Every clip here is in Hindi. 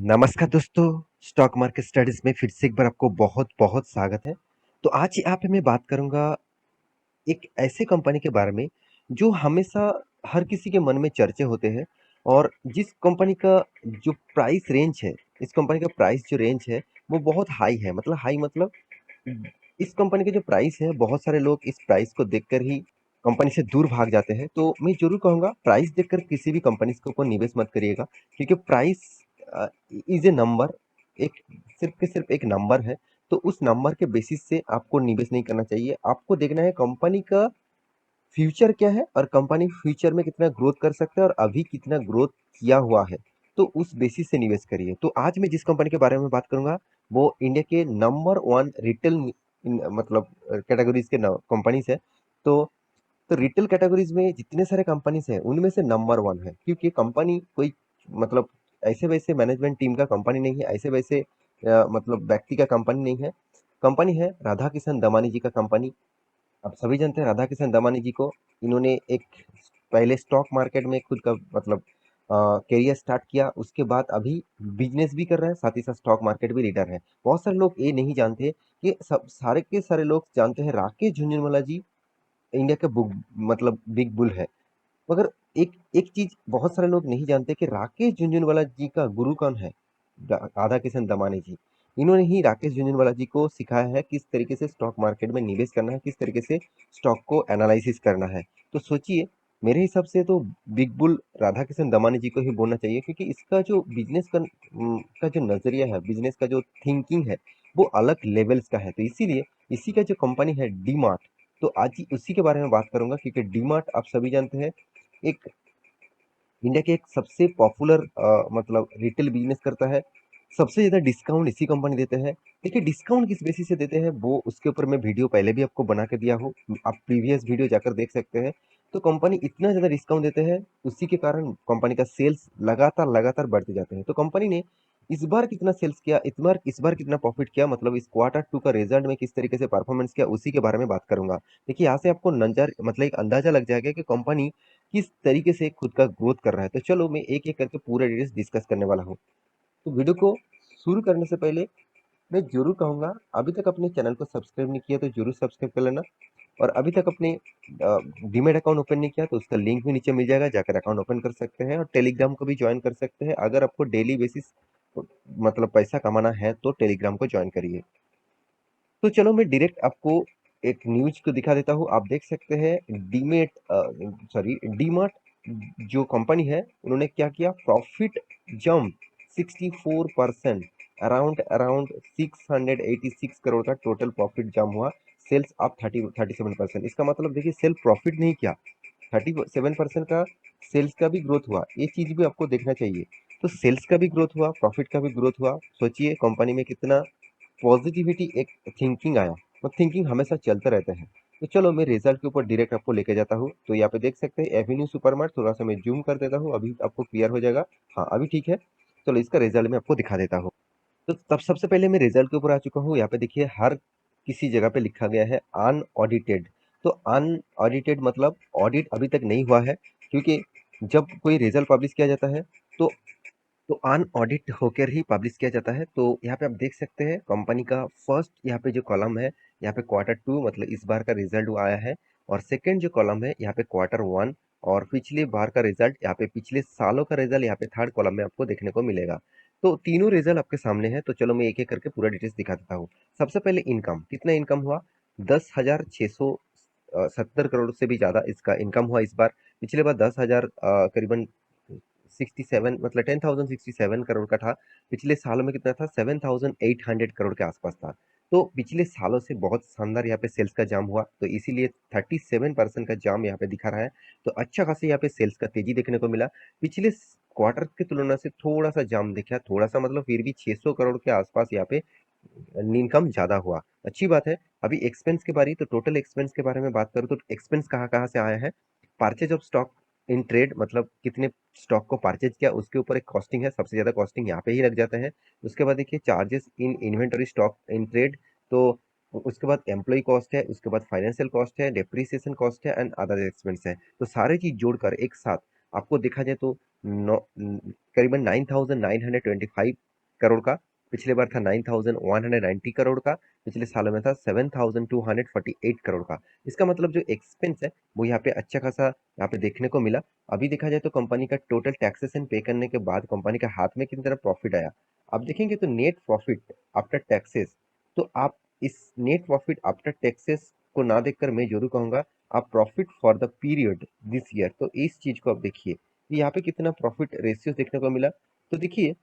नमस्कार दोस्तों, स्टॉक मार्केट स्टडीज में फिर से एक बार आपको बहुत-बहुत स्वागत है। तो आज यहाँ पे मैं बात करूँगा एक ऐसे कंपनी के बारे में जो हमेशा हर किसी के मन में चर्चे होते हैं और जिस कंपनी का जो प्राइस रेंज है, इस कंपनी का प्राइस जो रेंज है, वो बहुत हाई मतलब इस कंपनी का जो प्राइस है, बहुत सारे लोग इस प्राइस को देखकर ही कंपनी से दूर भाग जाते हैं। तो मैं ज़रूर कहूँगा प्राइस देखकर किसी भी कंपनी के ऊपर निवेश मत करिएगा क्योंकि प्राइस इज़ ए नंबर, एक सिर्फ़ के सिर्फ़ एक नंबर है। तो उस नंबर के बेसिस से आपको निवेश नहीं करना चाहिए। आपको देखना है कंपनी का फ्यूचर क्या है और कंपनी फ्यूचर में कितना ग्रोथ कर सकता है और अभी कितना ग्रोथ किया हुआ है। तो उस बेसिस से निवेश करिए। तो आज मैं जिस कंपनी के बारे में बात करूँगा, वो इंडिया के नंबर 1 रिटेल मतलब कैटेगरीज़ के न कंपनीज़ है। तो रिटेल कैटेगरीज़ में जितने सारे कंपनीज़ हैं, उनमें से नंबर 1 है क्योंकि कंपनी कोई मतलब ऐसे-वैसे मैनेजमेंट टीम का कंपनी नहीं है, ऐसे-वैसे मतलब व्यक्ति का कंपनी नहीं है। कंपनी है राधा किशन दमानी जी का कंपनी। आप सभी जानते हैं राधा किशन दमानी जी को। इन्होंने एक पहले स्टॉक मार्केट में खुद का मतलब करियर स्टार्ट किया, उसके बाद अभी बिजनेस भी कर रहे हैं, साथ ही साथ स्टॉक मार्केट भी लीडर है। बहुत सारे लोग ये नहीं जानते कि सब सारे के सारे लोग जानते हैं राकेश झुनझुनवाला जी इंडिया के बुक मतलब बिग बुल है। मगर एक एक चीज बहुत सारे लोग नहीं जानते कि राकेश झुनझुनवाला जी का गुरु कौन है। राधा किशन दमानी जी। इन्होंने ही राकेश झुनझुनवाला जी को सिखाया है किस तरीके से स्टॉक मार्केट में निवेश करना है, किस तरीके से स्टॉक को एनालिसिस करना है। तो सोचिए, मेरे हिसाब से तो बिग बुल राधा किशन दमानी जी को ही बोलना चाहिए क्योंकि इसका जो बिजनेस का जो नजरिया है, बिजनेस का जो थिंकिंग है, वो अलग लेवल्स का है। तो इसीलिए इसी का जो कंपनी है डी मार्ट, तो आज ही उसी के बारे में बात करूंगा क्योंकि डी मार्ट आप सभी जानते हैं एक इंडिया के एक सबसे पॉपुलर मतलब रिटेल बिजनेस करता है। सबसे ज़्यादा डिस्काउंट इसी कंपनी देते हैं। देखिए डिस्काउंट किस बेसिस से देते हैं वो उसके ऊपर मैं वीडियो पहले भी आपको बना के दिया हूँ। आप प्रीवियस वीडियो जाकर देख सकते हैं। तो कंपनी इतना ज़्यादा डिस्काउंट देते हैं, उसी के कारण कंपनी का सेल्स लगातार बढ़ते जाते हैं। तो कंपनी ने इस बार कितना सेल्स किया, इस बार कितना प्रॉफिट किया, मतलब इस क्वार्टर 2 का रिजल्ट में किस तरीके से परफॉर्मेंस किया, उसी के बारे में बात करूँगा। देखिए यहाँ से आपको नज़र मतलब एक अंदाज़ा लग जाएगा कि कंपनी किस तरीके से खुद का ग्रोथ कर रहा है। तो चलो मैं एक-एक करके पूरा डिटेल्स डिस्कस करने वाला हूँ। तो वीडियो को शुरू करने से पहले मैं ज़रूर कहूँगा, अभी तक अपने चैनल को सब्सक्राइब नहीं किया तो ज़रूर सब्सक्राइब कर लेना और अभी तक अपने डीमैट अकाउंट ओपन नहीं किया तो उसका लिंक भी नीचे मिल जाएगा, जाकर अकाउंट ओपन कर सकते हैं और टेलीग्राम को भी जॉइन कर सकते हैं। अगर आपको डेली बेसिस मतलब पैसा कमाना है तो टेलीग्राम को जॉइन करिए। तो चलो मैं डायरेक्ट आपको एक न्यूज़ को दिखा देता हूँ। आप देख सकते हैं डीमार्ट जो कंपनी है, उन्होंने क्या किया, profit jump 64%, around around 686 crore का टोटल प्रॉफिट जंप हुआ। Sales up 37%। इसका मतलब देखिए सेल प्रॉफिट नहीं किया, 37% का सेल्स का भी ग्रोथ हुआ। ये चीज़ भी आपको देखना चाहिए। तो सेल्स का भी ग्रोथ हुआ, प्रॉफिट का भी ग्रोथ हुआ। सोचिए कंपनी में कितना पॉजिटिविटी, एक थिंकिंग आया। वो थिंकिंग हमेशा चलते रहते हैं। तो चलो मैं रिजल्ट के ऊपर डायरेक्ट आपको लेके जाता हूँ। तो यहाँ पे देख सकते हैं एवेन्यू सुपरमार्ट, थोड़ा सा मैं जूम कर देता हूँ, अभी आपको क्लियर हो जाएगा। हाँ अभी ठीक है। चलो इसका रिजल्ट मैं आपको दिखा देता हूँ। तो तब सबसे पहले मैं रिजल्ट के ऊपर आ चुका हूँ। यहाँ पे देखिए हर किसी जगह पे लिखा गया है अनऑडिटेड। तो अनऑडिटेड मतलब ऑडिट अभी तक नहीं हुआ है क्योंकि जब कोई रिजल्ट पब्लिश किया जाता है तो अनऑडिट होकर ही पब्लिश किया जाता है। तो यहाँ पे आप देख सकते हैं कंपनी का फर्स्ट यहाँ पे जो कॉलम है, यहाँ पे क्वार्टर 2 मतलब इस बार का रिजल्ट आया है और सेकंड जो कॉलम है यहाँ पे क्वार्टर 1 और पिछले बार का रिजल्ट, यहाँ पे पिछले सालों का रिजल्ट यहाँ पे थर्ड कॉलम में आपको देखने को मिलेगा। तो तीनों रिजल्ट आपके सामने है। तो चलो मैं एक एक करके पूरा डिटेल्स दिखा देता हूँ। सबसे पहले इनकम, कितना इनकम हुआ, 10,670 करोड़ से भी ज्यादा इसका इनकम हुआ इस बार। पिछले बार 10,000 करीबन 67 मतलब 10,067 करोड़ का था। पिछले सालों में कितना था, 7,800 करोड़ के आसपास था। तो पिछले सालों से बहुत शानदार यहाँ पे सेल्स का जाम हुआ, तो इसीलिए 37% का जाम यहाँ पे दिखा रहा है। तो अच्छा खासा यहाँ पे सेल्स का तेजी देखने को मिला। पिछले क्वार्टर की तुलना से थोड़ा सा जाम दिखा, थोड़ा सा मतलब फिर भी 600 करोड़ के आसपास यहाँ पे इनकम ज्यादा हुआ, अच्छी बात है। अभी एक्सपेंस के बारे, तो टोटल एक्सपेंस के बारे में बात करूँ तो एक्सपेंस कहाँ कहाँ से आया है। Purchase of stock in trade, मतलब कितने स्टॉक को परचेज किया उसके ऊपर एक कॉस्टिंग है, सबसे ज्यादा कॉस्टिंग यहाँ पे ही लग जाता है। उसके बाद देखिए charges in inventory stock in trade, तो उसके बाद एम्प्लॉय कॉस्ट है, उसके बाद फाइनेंशियल कॉस्ट है, डेप्रिसिएशन कॉस्ट है एंड अदर एक्सपेंस है। तो सारे चीज जोड़कर एक साथ आपको देखा जाए तो करीबन 9,925 करोड़ का, पिछले बार था 9,190 करोड़ का, पिछले सालों में था 7,248 करोड़ का। इसका मतलब जो एक्सपेंस है वो यहाँ पे अच्छा खासा यहाँ पे देखने को मिला। अभी देखा जाए तो कंपनी का टोटल टैक्सेशन पे करने के बाद कंपनी के हाथ में कितनी तरह प्रॉफिट आया। आप देखेंगे तो नेट प्रॉफिट आफ्टर टैक्सेस, तो आप इस नेट प्रॉफिट आफ्टर टैक्सेस को ना देखकर मैं जरूर कहूंगा आप profit for the period this year, तो इस चीज को आप देखिए कि यहाँ पे कितना प्रॉफिट रेशियो देखने को मिला। तो देखिए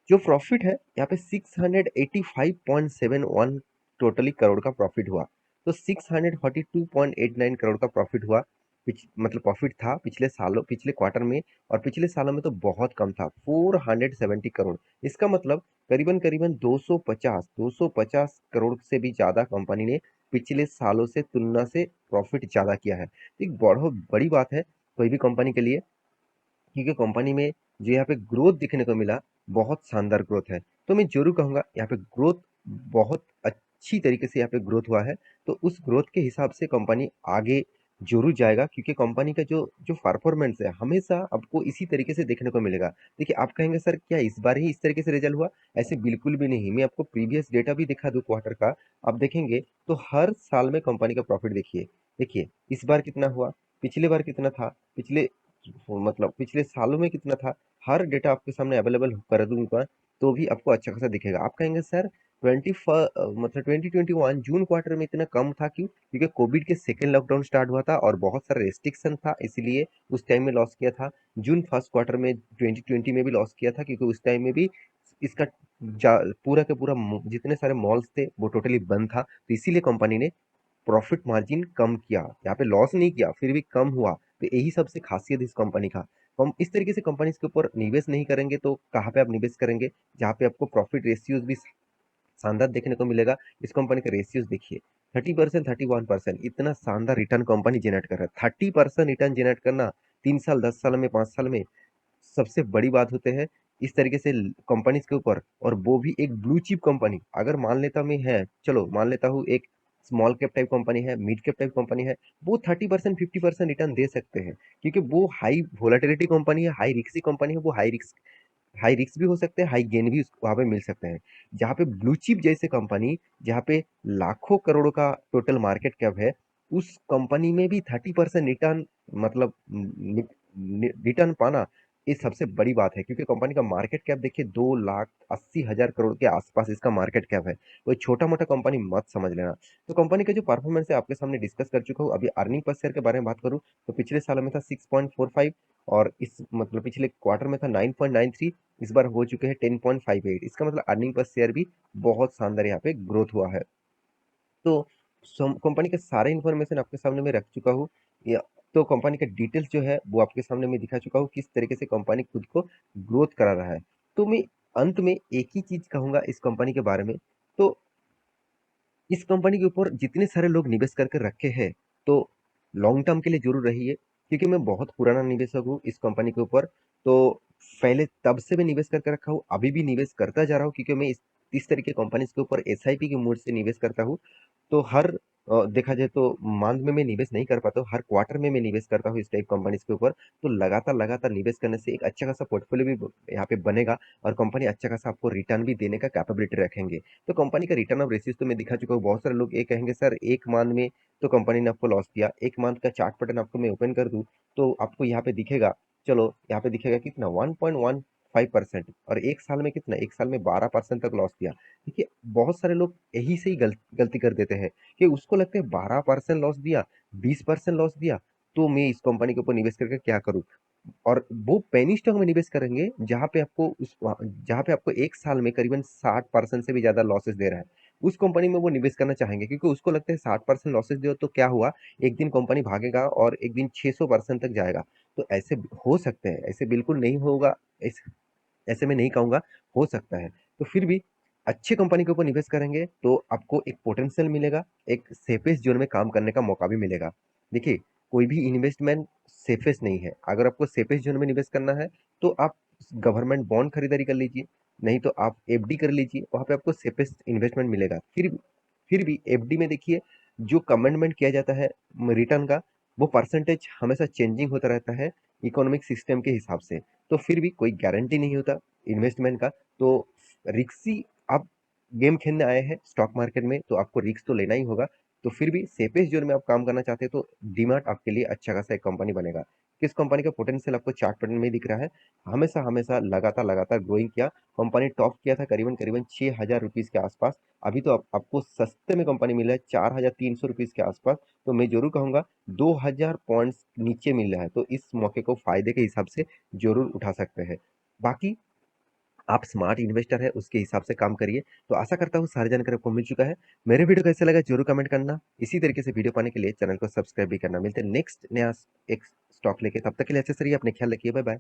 जो प्रॉफिट है यहाँ पे 685.71 टोटली करोड़ का प्रॉफिट हुआ। तो 642.89 करोड़ का प्रॉफिट हुआ, मतलब प्रॉफिट था पिछले सालों, पिछले क्वार्टर में। और पिछले सालों में तो बहुत कम था, 470 करोड़। इसका मतलब करीबन करीबन 250 करोड़ से भी ज्यादा कंपनी ने पिछले सालों से तुलना से प्रॉफिट ज्यादा किया है। एक बहुत बड़ी बात है कोई भी कंपनी के लिए, क्योंकि कंपनी में जो यहाँ पे ग्रोथ दिखने को मिला, बहुत शानदार ग्रोथ है। तो मैं जरूर कहूंगा यहाँ पे ग्रोथ बहुत अच्छी तरीके से यहाँ पे ग्रोथ हुआ है। तो उस ग्रोथ के हिसाब से कंपनी आगे जरूर जाएगा, क्योंकि कंपनी का जो जो परफॉर्मेंस है हमेशा आपको इसी तरीके से देखने को मिलेगा। देखिए आप कहेंगे सर क्या इस बार ही इस तरीके से रिजल्ट हुआ, ऐसे बिल्कुल भी नहीं। मैं आपको प्रीवियस डेटा भी दिखा दूं क्वार्टर का, आप देखेंगे तो हर साल में कंपनी का प्रॉफिट देखिए। देखिए इस बार कितना हुआ, पिछले बार कितना था, पिछले मतलब पिछले सालों में कितना था, हर डेटा आपके सामने अवेलेबल कर दूंगा तो भी आपको अच्छा खासा दिखेगा। आप कहेंगे सर मतलब 2021 जून क्वार्टर में इतना कम था क्यों, क्योंकि कोविड के सेकेंड लॉकडाउन स्टार्ट हुआ था और बहुत सारा रेस्ट्रिक्शन था, इसलिए उस टाइम में लॉस किया था। जून फर्स्ट क्वार्टर में 2020 में भी लॉस किया था, क्योंकि उस टाइम में भी इसका पूरा के पूरा जितने सारे मॉल्स थे वो टोटली बंद था, तो इसीलिए कंपनी ने प्रॉफिट मार्जिन कम किया, यहाँ पे लॉस नहीं किया, फिर भी कम हुआ। तो यही सबसे खासियत इस कंपनी का। हम इस तरीके से कंपनी के ऊपर निवेश नहीं करेंगे तो कहाँ पे आप निवेश करेंगे, जहाँ पे आपको प्रॉफिट रेशियोज भी शानदार देखने को मिलेगा। इस कंपनी का रेशियोज देखिए, 30%, 31%, इतना शानदार रिटर्न कंपनी जनरेट कर रहा है। 30% रिटर्न जनरेट करना 3 साल, 10 साल में, 5 साल में सबसे बड़ी बात होते हैं इस तरीके से कंपनीज के ऊपर। और वो भी एक ब्लू चिप कंपनी, अगर मान लेता मैं है, चलो मान लेता हूँ एक स्मॉल कैप टाइप कंपनी है, मिड कैप टाइप कंपनी है, वो 30%, 50% रिटर्न दे सकते हैं, क्योंकि वो हाई वोलेटिलिटी कंपनी है, हाई रिस्की कंपनी है। वो हाई रिस्क भी हो सकते हैं, हाई गेन भी वहां पे मिल सकते हैं। जहाँ पे ब्लू चिप जैसे कंपनी, जहाँ पे लाखों करोड़ों का टोटल मार्केट कैप है, उस कंपनी में भी 30% रिटर्न, मतलब रिटर्न पाना, ये सबसे बड़ी बात है। क्योंकि कंपनी का मार्केट कैप देखिए 2,80,000 करोड़ के आसपास इसका मार्केट कैप है, कोई छोटा मोटा कंपनी मत समझ लेना। तो कंपनी का जो परफॉर्मेंस है आपके सामने डिस्कस कर चुका हूँ। अभी अर्निंग पर शेयर के बारे में बात करूँ तो पिछले सालों में था 6.45, और इस मतलब पिछले क्वार्टर में था 9.93, इस बार हो चुके हैं 10.58। इसका मतलब अर्निंग पर शेयर भी बहुत शानदार यहाँ पे ग्रोथ हुआ है। तो कंपनी के सारे इन्फॉर्मेशन आपके सामने मैं रख चुका हूँ। या तो कंपनी का डिटेल्स जो है वो आपके सामने मैं दिखा चुका हूँ, किस तरीके से कंपनी खुद को ग्रोथ करा रहा है। तो मैं अंत में एक ही चीज कहूंगा इस कंपनी के बारे में। तो इस कंपनी के ऊपर जितने सारे लोग निवेश करके रखे हैं, तो लॉन्ग टर्म के लिए जरूर रहिए, क्योंकि मैं बहुत पुराना निवेशक हूँ इस कंपनी के ऊपर। तो पहले तब से मैं निवेश करके रखा हूँ, अभी भी निवेश करता जा रहा हूँ, क्योंकि मैं इस तरह के कंपनीज के ऊपर एसआईपी के मोड से निवेश करता हूँ। तो हर देखा जाए तो मंथ में मैं निवेश नहीं कर पाता हूँ, हर क्वार्टर में मैं निवेश करता हूँ इस टाइप कंपनीज के ऊपर। तो लगातार लगातार निवेश करने से एक अच्छा खासा पोर्टफोलियो भी यहाँ पे बनेगा, और कंपनी अच्छा खासा आपको रिटर्न भी देने का कैपेबिलिटी रखेंगे। तो कंपनी का रिटर्न ऑफ रेशियोज तो मैं दिखा चुका हूँ। बहुत सारे लोग ये कहेंगे सर एक मंथ में तो कंपनी ने आपको लॉस दिया, एक मंथ का चार्ट पैटर्न आपको मैं ओपन कर दूं तो आपको यहाँ पे दिखेगा, चलो यहाँ पे दिखेगा कितना 1.15%, और एक साल में कितना, एक साल में 12% तक लॉस दिया। देखिए बहुत सारे लोग यही से ही गलती कर देते हैं कि उसको लगता है 12% लॉस दिया, 20% लॉस दिया, तो मैं इस कंपनी के ऊपर निवेश करके क्या करूं। और वो पेनी स्टॉक में निवेश करेंगे जहां पे आपको एक साल में करीबन 60% से भी ज्यादा लॉसेस दे रहा है, उस कंपनी में वो निवेश करना चाहेंगे, क्योंकि उसको लगता है 60% लॉसेस दो तो क्या हुआ, एक दिन कंपनी भागेगा और एक दिन 600% तक जाएगा। तो ऐसे हो सकते हैं, ऐसे बिल्कुल नहीं होगा, ऐसे ऐसे में नहीं कहूंगा, हो सकता है। तो फिर भी अच्छी कंपनी के ऊपर निवेश करेंगे तो आपको एक पोटेंशियल मिलेगा, एक सेफेस्ट जोन में काम करने का मौका भी मिलेगा। देखिए कोई भी इन्वेस्टमेंट सेफेस्ट नहीं है, अगर आपको सेफेस्ट जोन में निवेश करना है तो आप गवर्नमेंट बॉन्ड खरीदारी कर लीजिए, नहीं तो आप एफडी कर लीजिए, वहां पे आपको सेफेस्ट इन्वेस्टमेंट मिलेगा। फिर भी एफडी में देखिए जो कमेंटमेंट किया जाता है रिटर्न का, वो परसेंटेज हमेशा चेंजिंग होता रहता है इकोनॉमिक सिस्टम के हिसाब से। तो फिर भी कोई गारंटी नहीं होता इन्वेस्टमेंट का। तो रिस्की आप गेम खेलने आए हैं स्टॉक मार्केट में, तो आपको रिस्क तो लेना ही होगा। तो फिर भी सेफेस्ट जोन में आप काम करना चाहते हैं तो डीमार्ट आपके लिए अच्छा खासा एक कंपनी बनेगा। किस कंपनी का पोटेंशियल आपको चार्ट पैटर्न में दिख रहा है? हमेशा हमेशा लगातार लगातार ग्रोइंग किया। कंपनी टॉप किया था करीबन करीबन 6,000 रुपीज के आसपास। अभी तो आपको सस्ते में कंपनी मिला है 4,300 रुपीज के आसपास। तो मैं जरूर कहूंगा 2,000 पॉइंट्स नीचे मिल रहा है, तो इस मौके को फायदे के हिसाब से जरूर उठा सकते हैं। बाकी आप स्मार्ट इन्वेस्टर है, उसके हिसाब से काम करिए। तो आशा करता हूँ सारी जानकारी आपको मिल चुका है। मेरे वीडियो कैसे लगा जरूर कमेंट करना। इसी तरीके से वीडियो पाने के लिए चैनल को सब्सक्राइब भी करना। मिलते हैं नेक्स्ट नया एक स्टॉक लेके, तब तक के लिए अच्छे से रहिए, अपने ख्याल रखिए, बाय बाय।